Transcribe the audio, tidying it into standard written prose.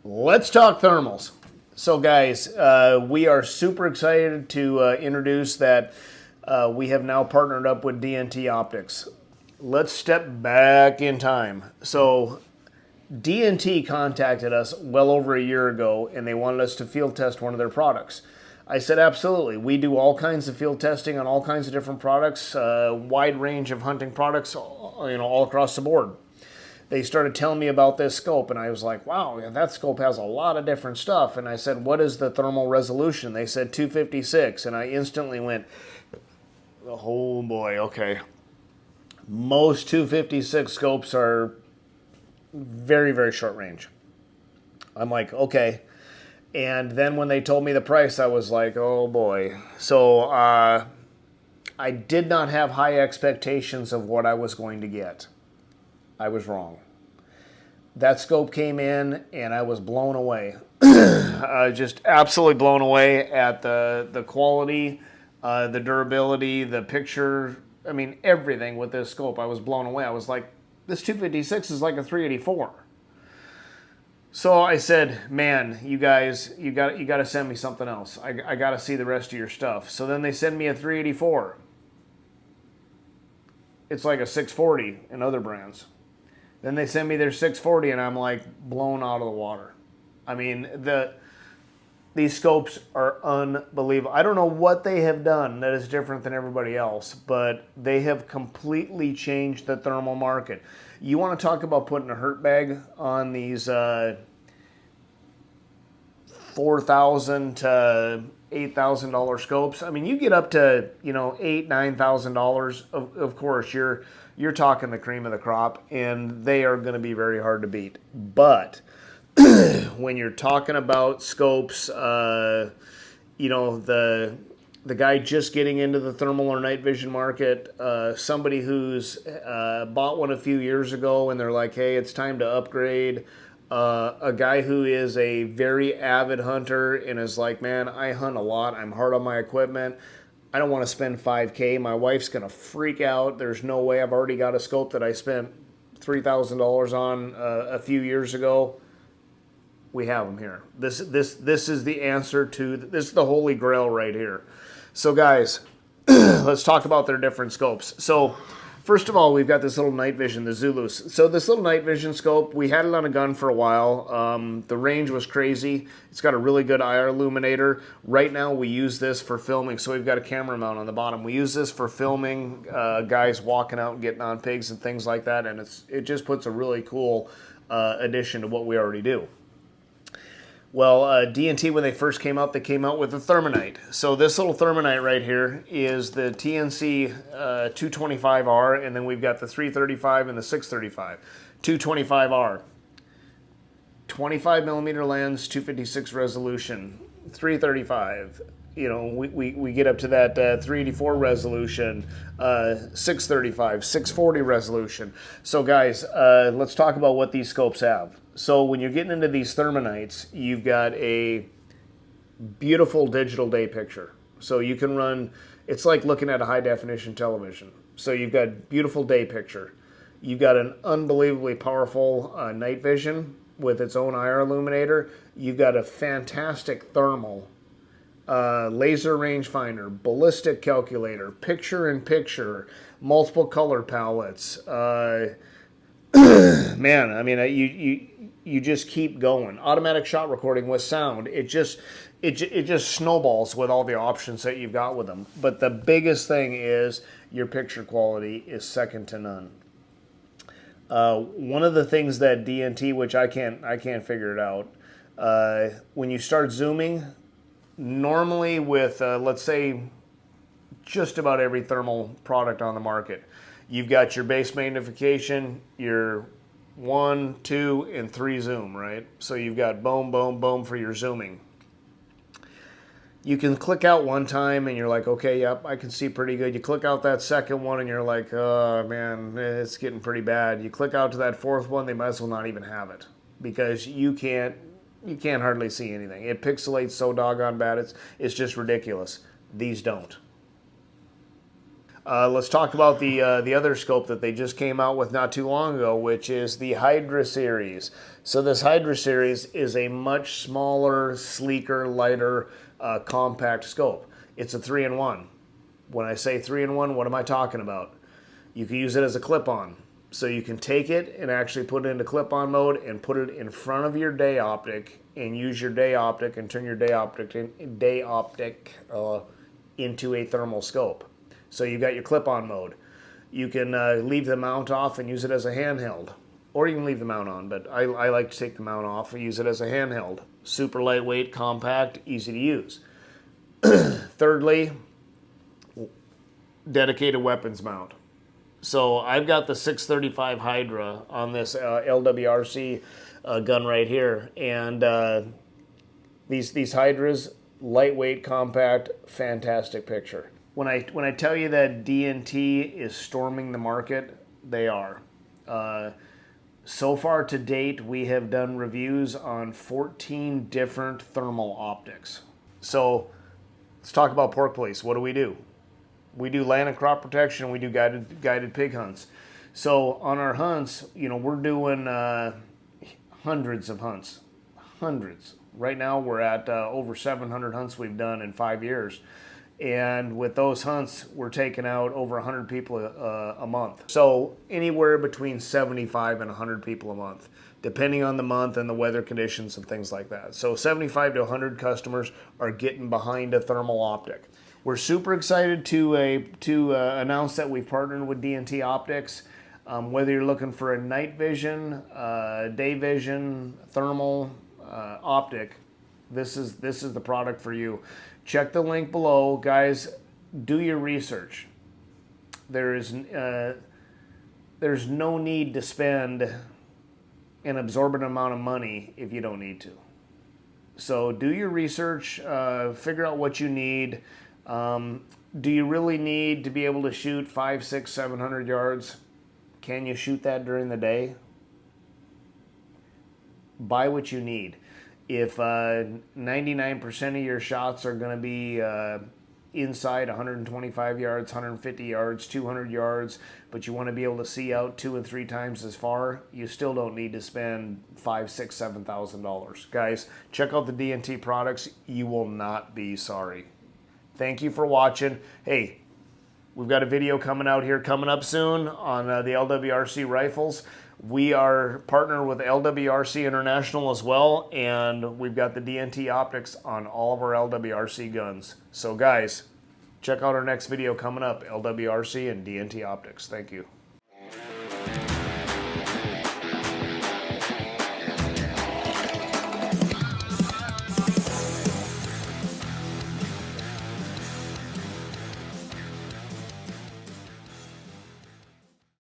Let's talk thermals. So guys, we are super excited to introduce that we have now partnered up with DNT Optics. Let's step back in time. So DNT contacted us well over a year ago and they wanted us to field test one of their products. I said, absolutely. We do all kinds of field testing on all kinds of different products, wide range of hunting products, all across the board. They started telling me about this scope, and I was like, wow, that scope has a lot of different stuff. And I said, what is the thermal resolution? They said 256, and I instantly went, oh boy, okay. Most 256 scopes are very, very short range. I'm like, okay. And then when they told me the price, I was like, oh boy. So I did not have high expectations of what I was going to get. I was wrong. That scope came in and I was blown away. Just absolutely blown away at the quality, the durability, the picture. I mean, everything with this scope. I was blown away. I was like, this 256 is like a 384. So I said, man, you guys, you got to send me something else. I got to see the rest of your stuff. So then they send me a 384. It's like a 640 in other brands. Then they send me their 640 and I'm like blown out of the water. I mean, these scopes are unbelievable. I don't know what they have done that is different than everybody else, but they have completely changed the thermal market. You want to talk about putting a hurt bag on these $4,000 to $8,000 scopes. I mean, you get up to $8,000, $9,000. Of course, you're talking the cream of the crop, and they are going to be very hard to beat. But when you're talking about scopes, the guy just getting into the thermal or night vision market, somebody who's bought one a few years ago, and they're like, hey, it's time to upgrade. A guy who is a very avid hunter and is like, man, I hunt a lot. I'm hard on my equipment. I don't want to spend $5K. My wife's going to freak out. There's no way. I've already got a scope that I spent $3,000 on a few years ago. We have them here. This is the answer to, this is the holy grail right here. So guys, let's talk about their different scopes. So first of all, we've got this little night vision, the Zulus. So this little night vision scope, we had it on a gun for a while. The range was crazy. It's got a really good IR illuminator. Right now, we use this for filming. So we've got a camera mount on the bottom. We use this for filming guys walking out and getting on pigs and things like that. And it just puts a really cool addition to what we already do. Well, DNT, when they first came out, they came out with the Thermonite. So this little Thermonite right here is the TNC 225R, and then we've got the 335 and the 635. 225R, 25 millimeter lens, 256 resolution. 335, we get up to that 384 resolution, 635, 640 resolution. So guys, let's talk about what these scopes have. So when you're getting into these Thermonites, you've got a beautiful digital day picture. So you can run, it's like looking at a high definition television. So you've got beautiful day picture. You've got an unbelievably powerful night vision with its own IR illuminator. You've got a fantastic thermal, laser rangefinder, ballistic calculator, picture-in-picture, multiple color palettes. Man, I mean, you just keep going. Automatic shot recording with sound. It just snowballs with all the options that you've got with them. But the biggest thing is your picture quality is second to none. One of the things that DNT, which I can't figure it out, when you start zooming, normally with let's say just about every thermal product on the market, you've got your base magnification, your 1, 2, and 3 zoom, right? So you've got boom, boom, boom for your zooming. You can click out one time and you're like, okay, yep, I can see pretty good. You click out that second one and you're like, oh man, it's getting pretty bad. You click out to that fourth one, they might as well not even have it because you can't hardly see anything. It pixelates so doggone bad, it's just ridiculous. These don't. Let's talk about the other scope that they just came out with not too long ago, which is the Hydra series. So this Hydra series is a much smaller, sleeker, lighter, compact scope. It's a 3-in-1. When I say 3-in-1, what am I talking about? You can use it as a clip-on. So you can take it and actually put it into clip-on mode and put it in front of your day optic and use your day optic and turn your day optic into a thermal scope. So you got your clip-on mode. You can leave the mount off and use it as a handheld. Or you can leave the mount on, but I like to take the mount off and use it as a handheld. Super lightweight, compact, easy to use. Thirdly, dedicated weapons mount. So I've got the 635 Hydra on this LWRC gun right here, and these Hydras, lightweight, compact, fantastic picture. When I tell you that DNT is storming the market, they are. So far to date, we have done reviews on 14 different thermal optics. So let's talk about pork police. What do? We do land and crop protection. We do guided pig hunts. So on our hunts, we're doing hundreds of hunts, hundreds. Right now we're at over 700 hunts we've done in 5 years. And with those hunts, we're taking out over 100 people a month. So anywhere between 75 and 100 people a month, depending on the month and the weather conditions and things like that. So 75 to 100 customers are getting behind a thermal optic. We're super excited to announce that we've partnered with DNT Optics. Whether you're looking for a night vision, day vision, thermal optic, this is the product for you. Check the link below, guys. Do your research. There's no need to spend an absorbent amount of money if you don't need to. So do your research. Figure out what you need. Do you really need to be able to shoot 500, 600, 700 yards? Can you shoot that during the day? Buy what you need. If 99% of your shots are going to be inside 125 yards, 150 yards, 200 yards, but you want to be able to see out 2 and 3 times as far, you still don't need to spend $5,000, $6,000, $7,000. Guys, check out the DNT products. You will not be sorry. Thank you for watching. Hey, we've got a video coming up soon on the LWRC rifles. We are partnered with LWRC International as well, and we've got the DNT optics on all of our LWRC guns. So guys, check out our next video coming up, LWRC and DNT optics. Thank you.